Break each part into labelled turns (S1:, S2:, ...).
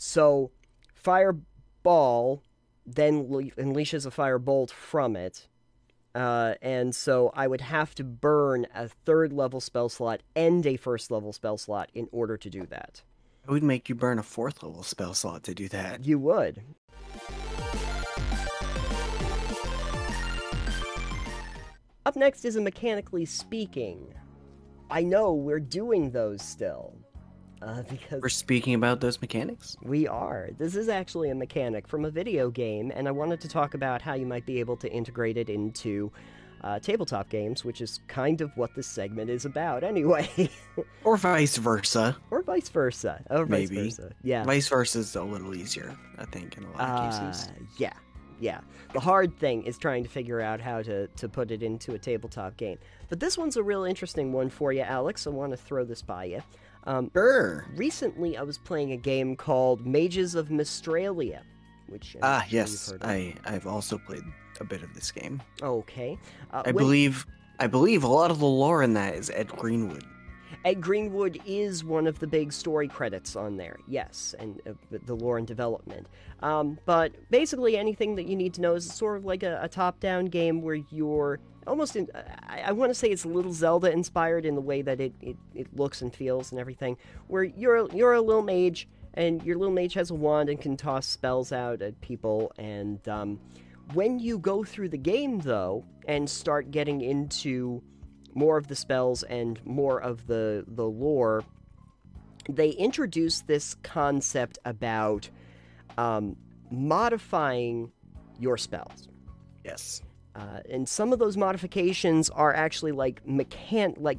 S1: So, fireball then unleashes a firebolt from it. And so I would have to burn a third level spell slot and a first level spell slot in order to do that.
S2: It would make you burn a fourth level spell slot to do that.
S1: You would. Up next is a mechanically speaking. I know we're doing those still. Because
S2: we're speaking about those mechanics?
S1: We are. This is actually a mechanic from a video game, and I wanted to talk about how you might be able to integrate it into tabletop games, which is kind of what this segment is about anyway.
S2: Or vice versa.
S1: Or vice versa. Or vice versa. Yeah.
S2: Vice versa is a little easier, I think, in a lot of cases.
S1: Yeah. The hard thing is trying to figure out how to put it into a tabletop game. But this one's a real interesting one for you, Alex. I want to throw this by you.
S2: Sure.
S1: Recently, I was playing a game called Mages of Mystralia, which
S2: yes, I've also played a bit of this game.
S1: Okay,
S2: I believe a lot of the lore in that is Ed Greenwood.
S1: Ed Greenwood is one of the big story credits on there, yes, and the lore and development. But basically, anything that you need to know is sort of like a top-down game where you're almost in, I want to say it's a little Zelda inspired in the way that it looks and feels and everything, where you're a little mage, and your little mage has a wand and can toss spells out at people, and when you go through the game, though, and start getting into more of the spells and more of the lore, they introduce this concept about modifying your spells.
S2: Yes.
S1: And some of those modifications are actually like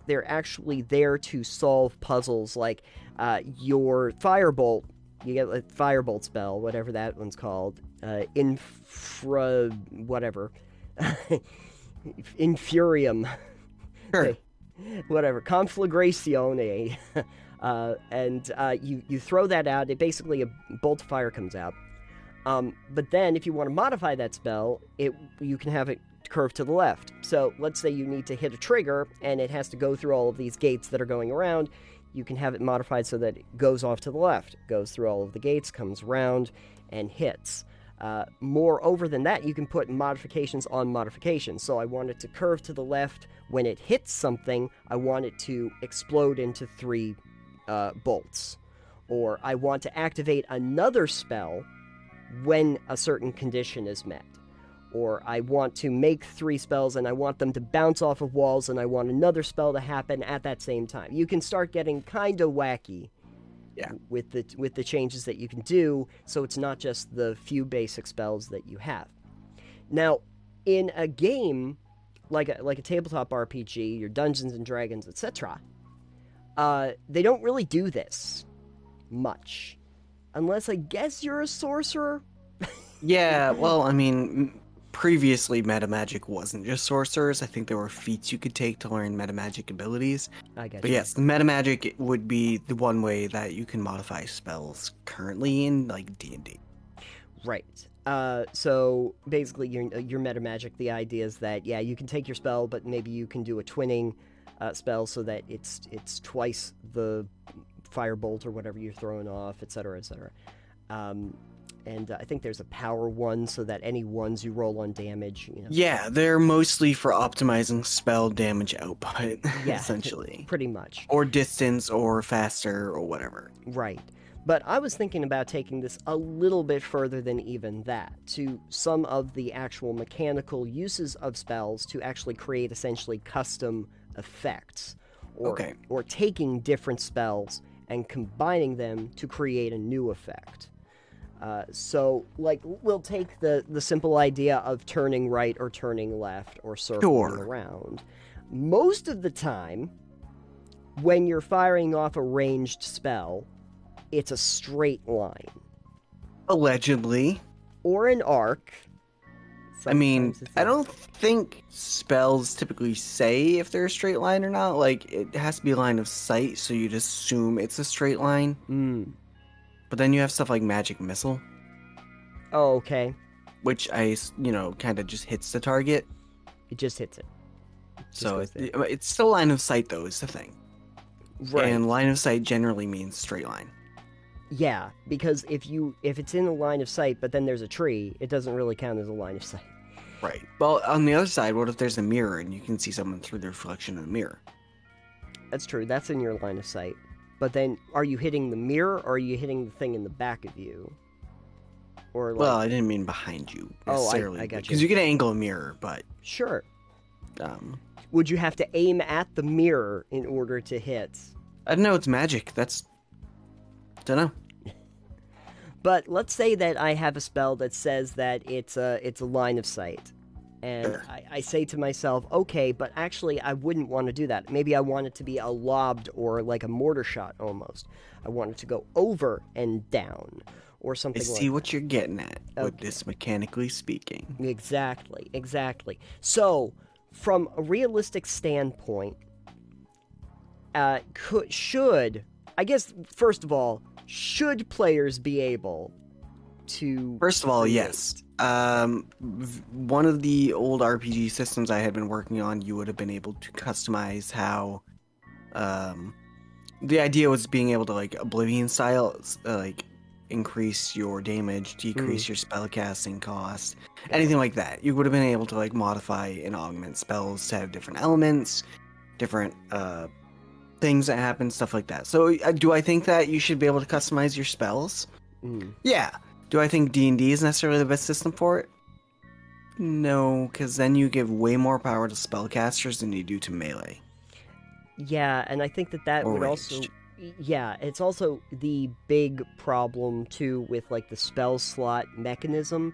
S1: they're actually there to solve puzzles, like your firebolt. You get a firebolt spell, whatever that one's called, Infurium.
S2: Sure.
S1: Whatever, Conflagrazione. And you throw that out, it basically a bolt of fire comes out. But then, if you want to modify that spell, you can have it curve to the left. So, let's say you need to hit a trigger, and it has to go through all of these gates that are going around. You can have it modified so that it goes off to the left, goes through all of the gates, comes around, and hits. Moreover than that, you can put modifications on modifications. So I want it to curve to the left. When it hits something, I want it to explode into 3 bolts. Or I want to activate another spell when a certain condition is met. Or I want to make 3 spells and I want them to bounce off of walls, and I want another spell to happen at that same time. You can start getting kind of wacky.
S2: Yeah.
S1: With the changes that you can do, so it's not just the few basic spells that you have. Now, in a game like a tabletop RPG, your Dungeons and Dragons, etc., they don't really do this much, unless I guess you're a sorcerer.
S2: Yeah, well, I mean, previously metamagic wasn't just sorcerers. I think there were feats you could take to learn metamagic abilities.
S1: I guess.
S2: But yes, the metamagic would be the one way that you can modify spells currently in like D&D.
S1: Right. So basically, your metamagic, the idea is that you can take your spell, but maybe you can do a twinning spell so that it's twice the firebolt or whatever you're throwing off, etc., etc. And I think there's a power one, so that any ones you roll on damage.
S2: Yeah, they're mostly for optimizing spell damage output, essentially.
S1: Pretty much.
S2: Or distance, or faster, or whatever.
S1: Right. But I was thinking about taking this a little bit further than even that, to some of the actual mechanical uses of spells to actually create essentially custom effects. Or taking different spells and combining them to create a new effect. So, like, we'll take the simple idea of turning right or turning left or circling around. Most of the time, when you're firing off a ranged spell, it's a straight line.
S2: Allegedly.
S1: Or an arc.
S2: I mean, I don't think spells typically say if they're a straight line or not. Like, it has to be a line of sight, so you'd assume it's a straight line. But then you have stuff like Magic Missile.
S1: Oh, okay.
S2: Which kind of just hits the target.
S1: It just hits it.
S2: So it's still line of sight, though, is the thing.
S1: Right.
S2: And line of sight generally means straight line.
S1: Yeah, because if it's in the line of sight, but then there's a tree, it doesn't really count as a line of sight.
S2: Right. Well, on the other side, what if there's a mirror and you can see someone through the reflection of the mirror?
S1: That's true. That's in your line of sight. But then, are you hitting the mirror, or are you hitting the thing in the back of you? Or like...
S2: Well, I didn't mean behind you necessarily.
S1: I got you.
S2: Because you can angle a mirror, but...
S1: Sure.
S2: Would
S1: you have to aim at the mirror in order to hit?
S2: I don't know. It's magic. Don't know.
S1: But let's say that I have a spell that says that it's a line of sight. And
S2: Sure.
S1: I say to myself, okay, but actually I wouldn't want to do that. Maybe I want it to be a lobbed or like a mortar shot almost. I want it to go over and down or something like that.
S2: I see what you're getting at with this mechanically speaking.
S1: Exactly. So, from a realistic standpoint, should players be able to...
S2: First of all, yes. One of the old RPG systems I had been working on, you would have been able to customize how... the idea was being able to, like, Oblivion style, like, increase your damage, decrease your spellcasting cost, anything like that. You would have been able to, like, modify and augment spells to have different elements, different, things that happen, stuff like that. So, do I think that you should be able to customize your spells? Yeah. Do I think D&D is necessarily the best system for it? No, because then you give way more power to spellcasters than you do to melee.
S1: Yeah, and I think that would
S2: ranged.
S1: also... Yeah, it's also the big problem, too, with, like, the spell slot mechanism,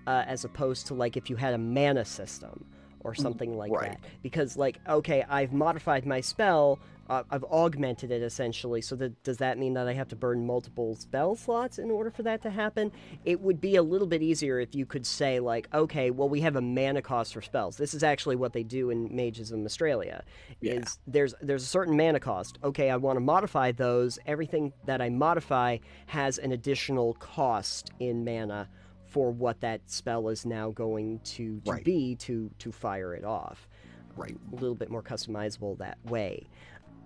S1: as opposed to, like, if you had a mana system or something like that. Because, like, okay, I've modified my spell, I've augmented it, essentially, so does that mean that I have to burn multiple spell slots in order for that to happen? It would be a little bit easier if you could say, like, okay, well, we have a mana cost for spells. This is actually what they do in Mages of Mystralia. Is there's a certain mana cost. Okay, I want to modify those. Everything that I modify has an additional cost in mana for what that spell is now going to be to fire it off.
S2: Right.
S1: A little bit more customizable that way.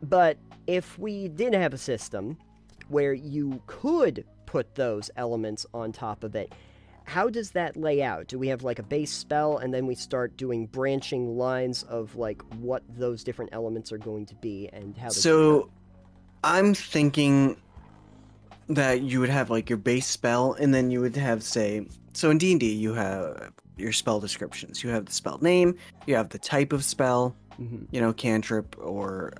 S1: But if we did have a system where you could put those elements on top of it, how does that lay out? Do we have like a base spell and then we start doing branching lines of like what those different elements are going to be and how?
S2: So I'm thinking that you would have like your base spell and then you would have, say, so in D&D you have your spell descriptions. You have the spell name, you have the type of spell, you know, cantrip or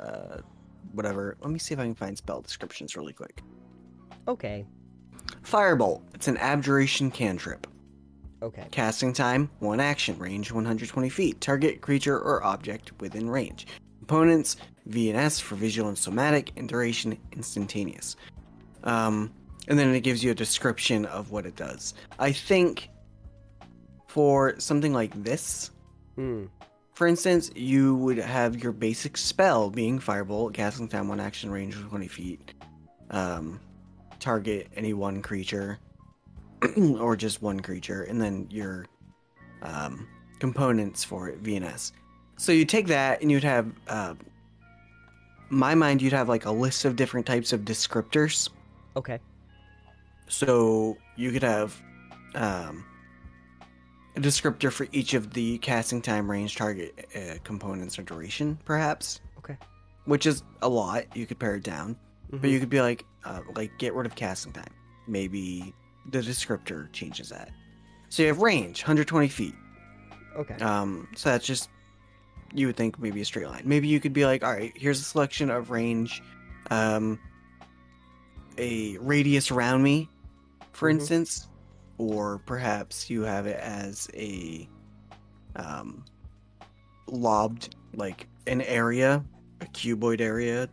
S2: whatever. Let me see if I can find spell descriptions really quick.
S1: Okay.
S2: Firebolt. It's an abjuration cantrip.
S1: Okay.
S2: Casting time, 1 action, range 120 feet. Target creature or object within range. Components, V and S for visual and somatic, and duration, instantaneous. And then it gives you a description of what it does. I think for something like this, for instance, you would have your basic spell being Firebolt, casting time 1 action, range 20 feet. Target any one creature, or just one creature, and then your components for it, V and S. So you take that, and you'd have, my mind, you'd have like a list of different types of descriptors.
S1: Okay.
S2: So you could have a descriptor for each of the casting time, range, target, components, or duration, perhaps.
S1: Okay.
S2: Which is a lot. You could pare it down. But you could be like get rid of casting time. Maybe the descriptor changes that. So you have range, 120 feet.
S1: Okay.
S2: So that's just, you would think maybe a straight line. Maybe you could be like, all right, here's a selection of range, a radius around me, for instance, or perhaps you have it as a lobbed, like an area, a cuboid area,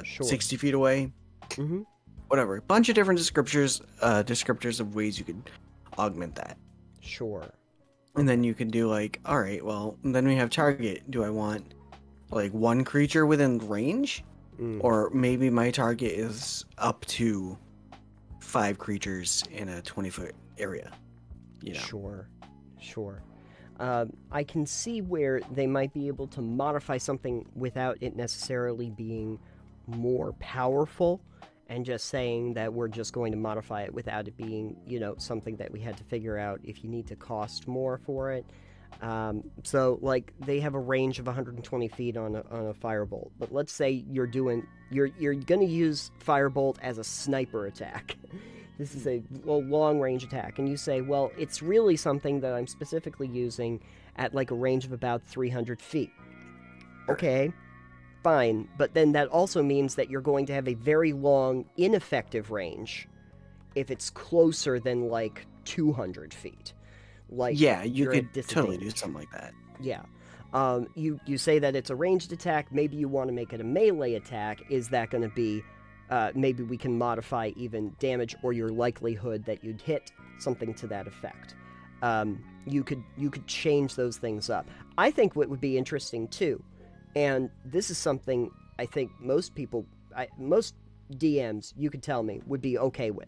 S2: 60 feet away. Whatever. A bunch of different descriptors of ways you could augment that.
S1: Sure.
S2: And then you could do like, all right, well, then we have target. Do I want like one creature within range? Or maybe my target is up to 5 creatures in a 20-foot area. You know?
S1: Sure. I can see where they might be able to modify something without it necessarily being more powerful and just saying that we're just going to modify it without it being, something that we had to figure out if you need to cost more for it. So, like, they have a range of 120 feet on a firebolt, but let's say you're going to use firebolt as a sniper attack. This is a long-range attack, and you say, well, it's really something that I'm specifically using at, like, a range of about 300 feet. Okay, fine, but then that also means that you're going to have a very long, ineffective range if it's closer than, like, 200 feet. Like,
S2: yeah, you could totally do something like that.
S1: Yeah. You say that it's a ranged attack, maybe you want to make it a melee attack. Is that going to be... maybe we can modify even damage or your likelihood that you'd hit, something to that effect. You could change those things up. I think what would be interesting too, and this is something I think most DMs, you could tell me, would be okay with.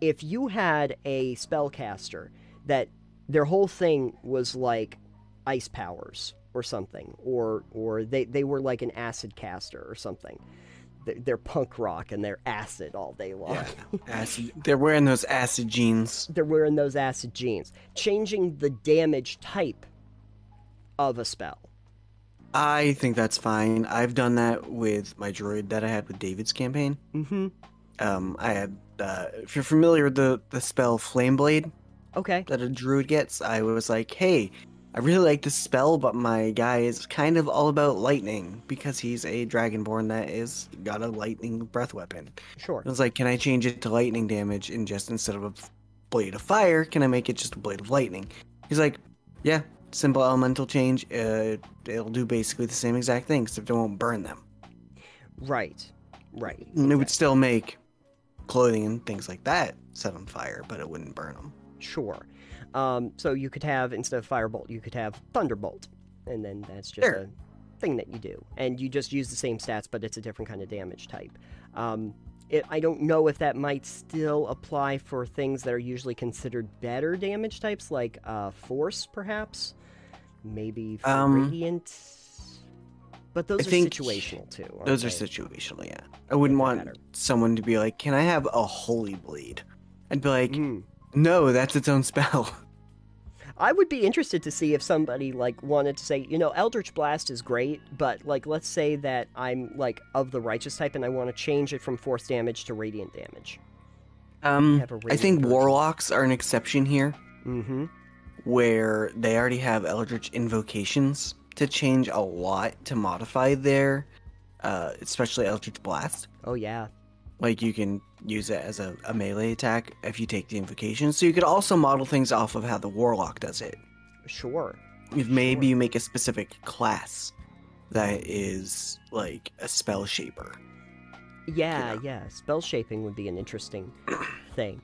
S1: If you had a spellcaster that their whole thing was like ice powers or something, or they were like an acid caster or something. They're punk rock and they're acid all day long.
S2: Yeah, acid. They're wearing those acid jeans.
S1: Changing the damage type of a spell.
S2: I think that's fine. I've done that with my druid that I had with David's campaign.
S1: Mm-hmm.
S2: I had, if you're familiar with the spell Flame Blade,
S1: okay,
S2: that a druid gets, I was like, hey, I really like this spell, but my guy is kind of all about lightning because he's a dragonborn that is got a lightning breath weapon.
S1: Sure.
S2: I was like, can I change it to lightning damage and just instead of a blade of fire, can I make it just a blade of lightning? He's like, yeah, simple elemental change. It'll do basically the same exact thing, except it won't burn them.
S1: Right.
S2: And it would still make clothing and things like that set on fire, but it wouldn't burn them.
S1: Sure. So you could have, instead of Firebolt, you could have Thunderbolt. And then that's just a thing that you do. And you just use the same stats, but it's a different kind of damage type. I don't know if that might still apply for things that are usually considered better damage types, like Force, perhaps? Maybe for Radiant? But those are situational, too.
S2: Those are situational, yeah. I wouldn't want someone to be like, can I have a Holy Blade? I'd be like... No, that's its own spell.
S1: I would be interested to see if somebody, like, wanted to say, Eldritch Blast is great, but, like, let's say that I'm, like, of the Righteous type and I want to change it from Force damage to Radiant damage.
S2: I think Warlocks are an exception here.
S1: Mm-hmm.
S2: Where they already have Eldritch Invocations to change a lot to modify their, especially Eldritch Blast.
S1: Oh, yeah.
S2: Like, you can use it as a melee attack if you take the invocation. So you could also model things off of how the Warlock does it.
S1: Sure.
S2: If maybe you make a specific class that is, like, a spell shaper.
S1: Yeah. Spell shaping would be an interesting thing.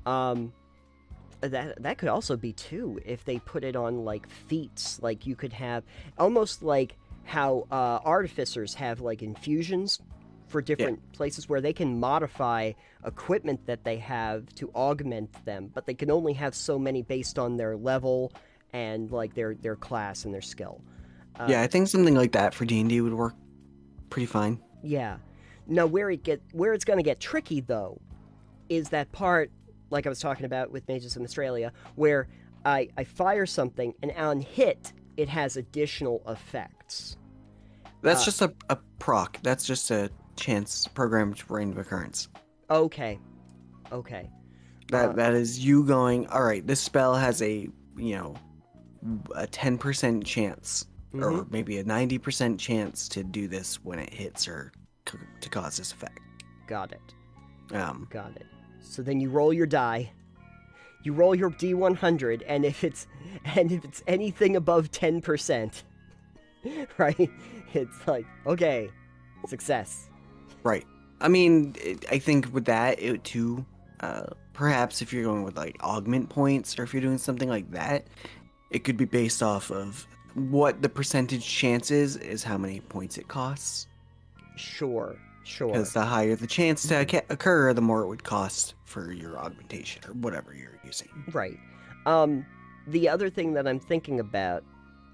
S1: That could also be, too, if they put it on, like, feats. Like, you could have... Almost like how artificers have, like, infusions for different places where they can modify equipment that they have to augment them, but they can only have so many based on their level and like their class and their skill.
S2: Yeah, I think something like that for D&D would work pretty fine.
S1: Yeah. Now where it's going to get tricky though is that part like I was talking about with Mages of Mystralia where I fire something and on hit it has additional effects.
S2: That's just a proc. That's just a chance programmed random occurrence.
S1: Okay.
S2: That is you going, all right, this spell has a 10% chance or maybe a 90% chance to do this when it hits or to cause this effect.
S1: Got it. So then you roll your die. You roll your D100 and if it's anything above 10%, right? It's like, okay, success.
S2: Right. I mean, I think with that, it too, perhaps if you're going with like augment points or if you're doing something like that, it could be based off of what the percentage chance is how many points it costs.
S1: Sure.
S2: Because the higher the chance to occur, the more it would cost for your augmentation or whatever you're using.
S1: Right. The other thing that I'm thinking about,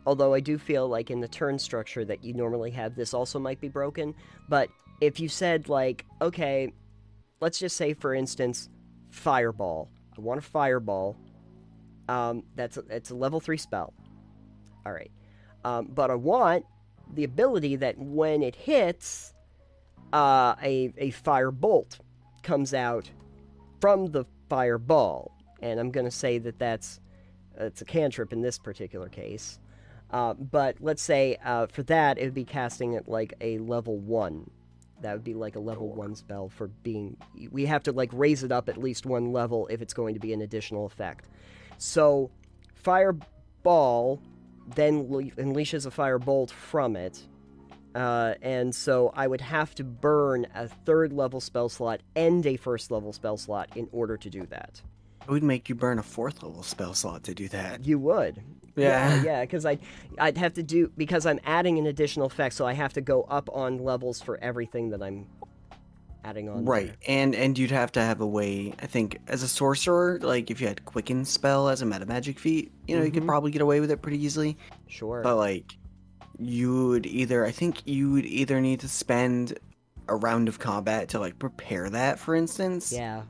S1: although I do feel like in the turn structure that you normally have, this also might be broken, but if you said, like, okay, let's just say, for instance, Fireball. I want a Fireball. It's a level 3 spell. All right. But I want the ability that when it hits, a Firebolt comes out from the Fireball. And I'm going to say that it's a cantrip in this particular case. But let's say for that, it would be casting at like a level 1. That would be like a level 1 spell for being... We have to like raise it up at least one level if it's going to be an additional effect. So, Fireball then unleashes a Firebolt from it. And so I would have to burn a 3rd level spell slot and a 1st level spell slot in order to do that.
S2: It would make you burn a 4th level spell slot to do that.
S1: You would.
S2: Yeah,
S1: because I'd have to do, because I'm adding an additional effect, so I have to go up on levels for everything that I'm adding on.
S2: Right,
S1: there.
S2: and you'd have to have a way, I think, as a sorcerer, like if you had Quicken spell as a meta magic feat, you could probably get away with it pretty easily.
S1: Sure.
S2: But like, you would either need to spend a round of combat to like prepare that, for instance.
S1: Yeah.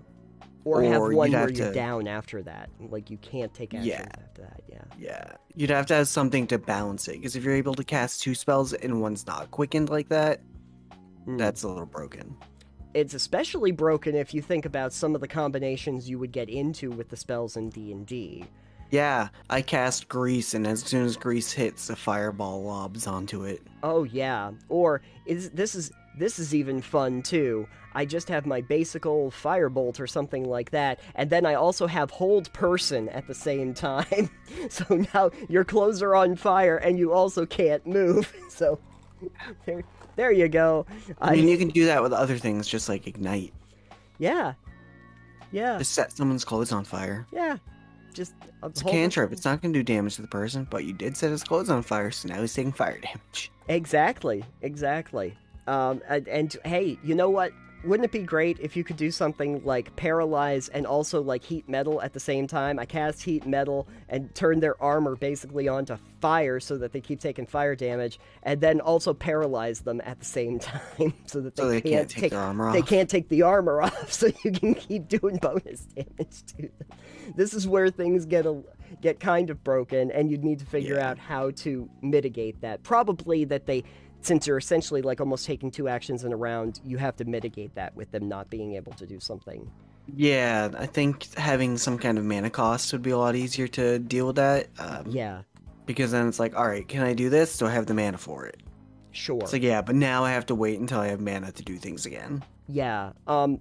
S1: Or have one where you're down after that. Like, you can't take actions after that,
S2: Yeah. You'd have to have something to balance it, because if you're able to cast 2 spells and one's not quickened like that, that's a little broken.
S1: It's especially broken if you think about some of the combinations you would get into with the spells in D&D.
S2: Yeah, I cast Grease, and as soon as Grease hits, a Fireball lobs onto it.
S1: Oh, yeah. Or, this is even fun, too. I just have my basic old Firebolt or something like that, and then I also have Hold Person at the same time. So now your clothes are on fire, and you also can't move. So, there you go.
S2: I mean, you can do that with other things, just like Ignite.
S1: Yeah.
S2: Just set someone's clothes on fire.
S1: Yeah. It's
S2: a cantrip. It's not going to do damage to the person, but you did set his clothes on fire, so now he's taking fire damage.
S1: Exactly. And hey, you know what? Wouldn't it be great if you could do something like paralyze and also like heat metal at the same time? I cast heat metal and turn their armor basically onto fire so that they keep taking fire damage, and then also paralyze them at the same time so that they can't take their armor off. They can't take the armor off, so you can keep doing bonus damage to them. This is where things get kind of broken, and you'd need to figure out how to mitigate that. Probably that since you're essentially like almost taking 2 actions in a round, you have to mitigate that with them not being able to do something.
S2: Yeah, I think having some kind of mana cost would be a lot easier to deal with that. Because then it's like, all right, can I do this? Do I have the mana for it?
S1: Sure.
S2: It's like, yeah, but now I have to wait until I have mana to do things again.
S1: Yeah.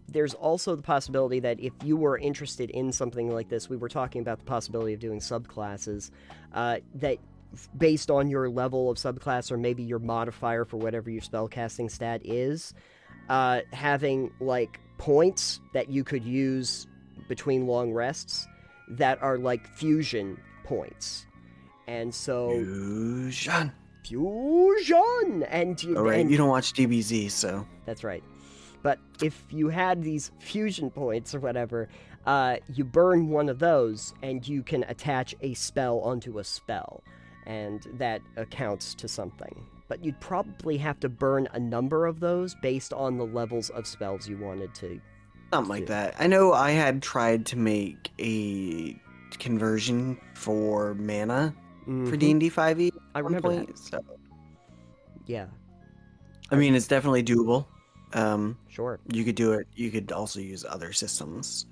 S1: There's also the possibility that if you were interested in something like this, we were talking about the possibility of doing subclasses, that based on your level of subclass or maybe your modifier for whatever your spellcasting stat is, having like points that you could use between long rests that are like fusion points. And so
S2: fusion,
S1: and you,
S2: and you don't watch DBZ, so
S1: that's right. But if you had these fusion points or whatever, you burn one of those and you can attach a spell onto a spell, and that accounts to something. But you'd probably have to burn a number of those based on the levels of spells you wanted to.
S2: Something like that. I know I had tried to make a conversion for mana for D&D 5e.
S1: I remember that.
S2: So.
S1: Yeah.
S2: I mean, it's definitely doable.
S1: Sure.
S2: You could do it. You could also use other systems,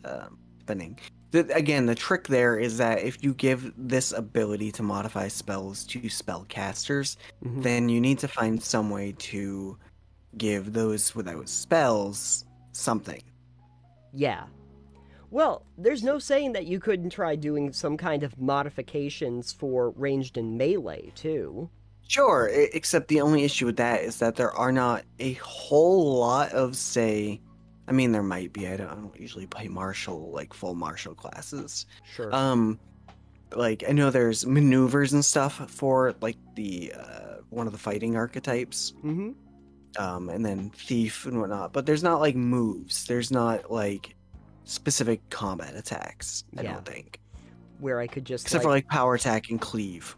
S2: depending. Again, the trick there is that if you give this ability to modify spells to spellcasters, then you need to find some way to give those without spells something.
S1: Yeah. Well, there's no saying that you couldn't try doing some kind of modifications for ranged and melee, too.
S2: Sure, except the only issue with that is that there are not a whole lot of, say... I mean, there might be. I don't usually play martial, like, full martial classes.
S1: Sure.
S2: Like, I know there's maneuvers and stuff for, like, the, one of the fighting archetypes. And then thief and whatnot. But there's not, like, moves. There's not, like, specific combat attacks, I don't think.
S1: Where I could just,
S2: except for, like, power attack and cleave.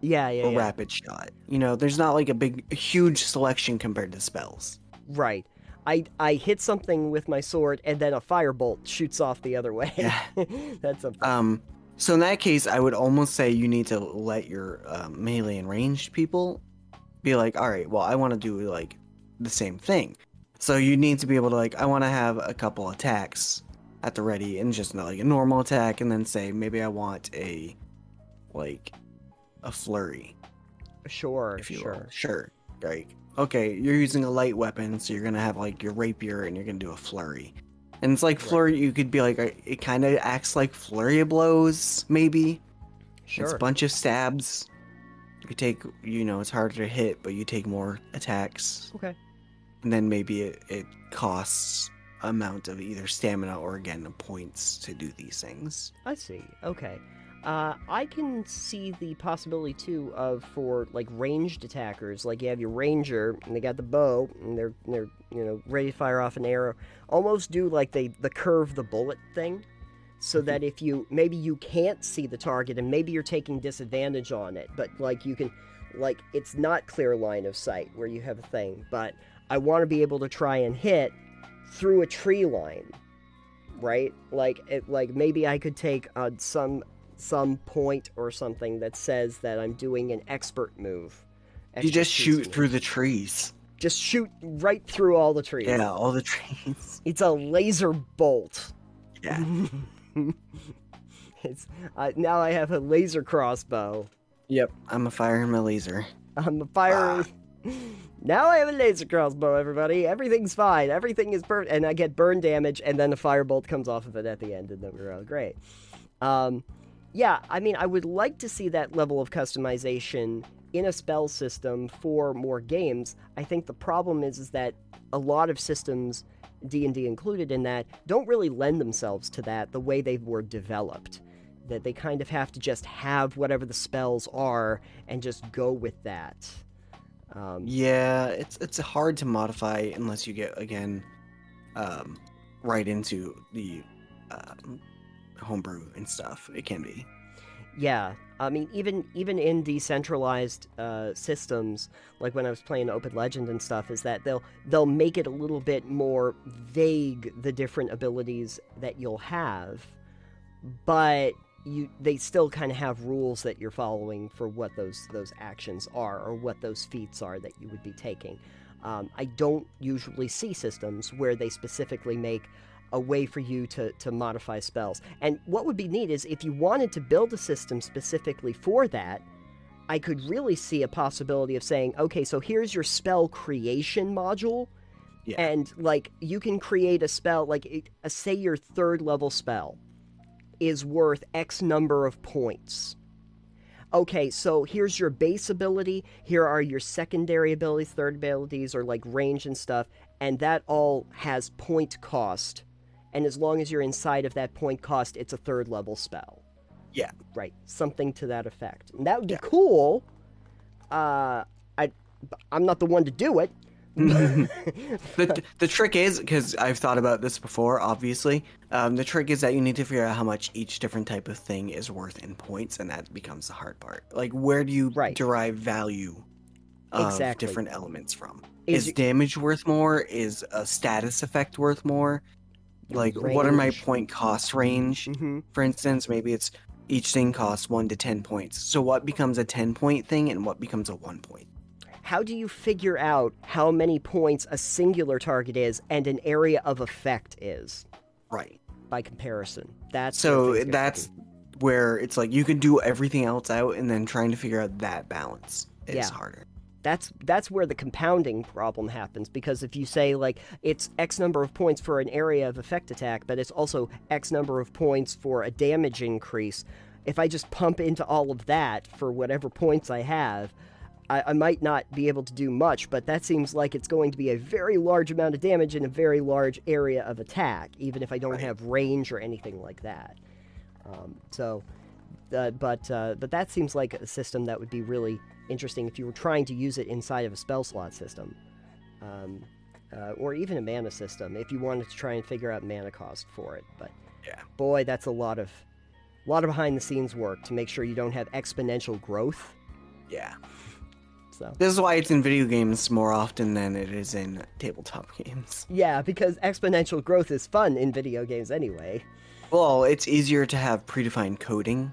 S1: Or
S2: rapid shot. You know, there's not, like, a huge selection compared to spells.
S1: Right. I hit something with my sword, and then a firebolt shoots off the other way.
S2: Yeah.
S1: That's something.
S2: So in that case, I would almost say you need to let your melee and ranged people be like, all right, well, I want to do like the same thing. So you need to be able to like, I want to have a couple attacks at the ready and just like a normal attack, and then say maybe I want a flurry.
S1: Sure,
S2: If you
S1: sure.
S2: will. Sure. Like, okay, you're using a light weapon, so you're gonna have like your rapier, and you're gonna do a flurry. And it's like flurry. You could be like, it kind of acts like flurry of blows, maybe.
S1: Sure.
S2: It's a bunch of stabs. You take, it's harder to hit, but you take more attacks.
S1: Okay.
S2: And then maybe it costs amount of either stamina or again points to do these things.
S1: I see. Okay. I can see the possibility too of for like ranged attackers, like you have your ranger and they got the bow and they're ready to fire off an arrow. Almost do like the curve the bullet thing, so that if maybe you can't see the target and maybe you're taking disadvantage on it, but like you can, like it's not clear line of sight where you have a thing, but I want to be able to try and hit through a tree line, right? Like maybe I could take some point or something that says that I'm doing an expert move.
S2: You just shoot through the trees.
S1: Just shoot right through all the trees.
S2: Yeah, all the trees.
S1: It's a laser bolt.
S2: Yeah.
S1: Now I have a laser crossbow.
S2: Yep, I'm firing my laser.
S1: I'm firing. Now I have a laser crossbow, everybody. Everything's fine. Everything is perfect. And I get burn damage, and then a firebolt comes off of it at the end, and then we're all great. Yeah, I mean, I would like to see that level of customization in a spell system for more games. I think the problem is that a lot of systems, D&D included in that, don't really lend themselves to that the way they were developed. That they kind of have to just have whatever the spells are and just go with that.
S2: Yeah, it's hard to modify unless you get, again, right into the homebrew and stuff. It can be.
S1: Yeah, I mean, even in decentralized systems, like when I was playing Open Legend and stuff, is that they'll make it a little bit more vague, the different abilities that you'll have, but they still kind of have rules that you're following for what those actions are or what those feats are that you would be taking. I don't usually see systems where they specifically make a way for you to modify spells. And what would be neat is if you wanted to build a system specifically for that, I could really see a possibility of saying, okay, so here's your spell creation module, and like you can create a spell, like say your 3rd level spell is worth X number of points. Okay, so here's your base ability, here are your secondary abilities, third abilities, or like range and stuff, and that all has point cost. And as long as you're inside of that point cost, it's a 3rd level spell.
S2: Yeah.
S1: Right, something to that effect. And that would be cool. I'm not the one to do it.
S2: The trick is, because I've thought about this before, obviously, the trick is that you need to figure out how much each different type of thing is worth in points, and that becomes the hard part. Like, where do you derive value of different elements from? Is damage worth more? Is a status effect worth more? Like, range. What are my point cost range? Mm-hmm. For instance, maybe it's each thing costs 1 to 10 points. So what becomes a 10-point thing and what becomes a 1 point?
S1: How do you figure out how many points a singular target is and an area of effect is?
S2: Right.
S1: By comparison. That's
S2: where it's like you can do everything else out, and then trying to figure out that balance is harder.
S1: That's where the compounding problem happens, because if you say, like, it's X number of points for an area of effect attack, but it's also X number of points for a damage increase, if I just pump into all of that for whatever points I have, I might not be able to do much, but that seems like it's going to be a very large amount of damage in a very large area of attack, even if I don't have range or anything like that. But that seems like a system that would be really interesting if you were trying to use it inside of a spell slot system, or even a mana system if you wanted to try and figure out mana cost for it. But boy, that's a lot of behind the scenes work to make sure you don't have exponential growth.
S2: Yeah.
S1: So
S2: this is why it's in video games more often than it is in tabletop games.
S1: yeah, because exponential growth is fun in video games anyway.
S2: Well, it's easier to have predefined coding.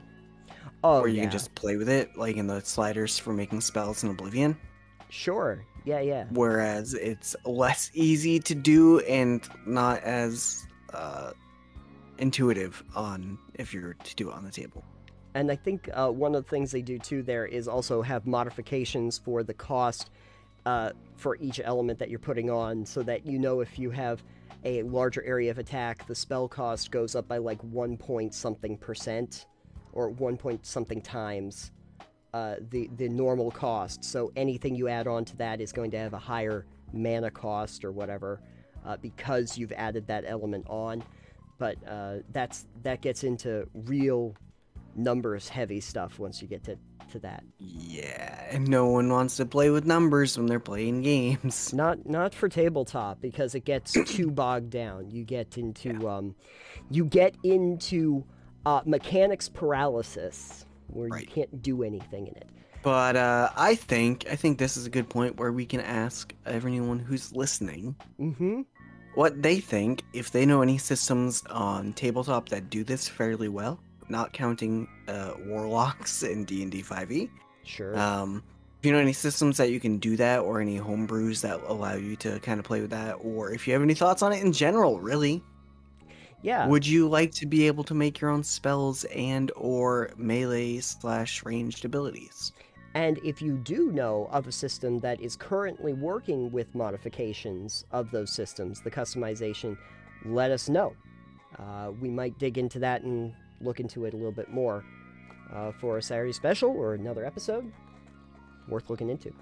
S1: Oh,
S2: where you
S1: yeah.
S2: can just play with it, like in the sliders for making spells in Oblivion.
S1: Sure. Yeah.
S2: Whereas it's less easy to do and not as intuitive on if you're to do it on the table.
S1: And I think one of the things they do too there is also have modifications for the cost for each element that you're putting on, so that you know if you have a larger area of attack, the spell cost goes up by like 1 point something percent, or 1 point something times the normal cost. So anything you add on to that is going to have a higher mana cost or whatever because you've added that element on. But that gets into real numbers heavy stuff once you get to that.
S2: Yeah, and no one wants to play with numbers when they're playing games.
S1: Not for tabletop, because it gets too bogged down. You get into mechanics paralysis, where you can't do anything in it.
S2: But I think this is a good point where we can ask everyone who's listening what they think, if they know any systems on tabletop that do this fairly well, not counting warlocks in D&D 5e.
S1: Sure.
S2: If you know any systems that you can do that, or any homebrews that allow you to kind of play with that, or if you have any thoughts on it in general, really.
S1: Yeah.
S2: Would you like to be able to make your own spells and or melee/ranged abilities?
S1: And if you do know of a system that is currently working with modifications of those systems, the customization, let us know. We might dig into that and look into it a little bit more for a Saturday special or another episode. Worth looking into.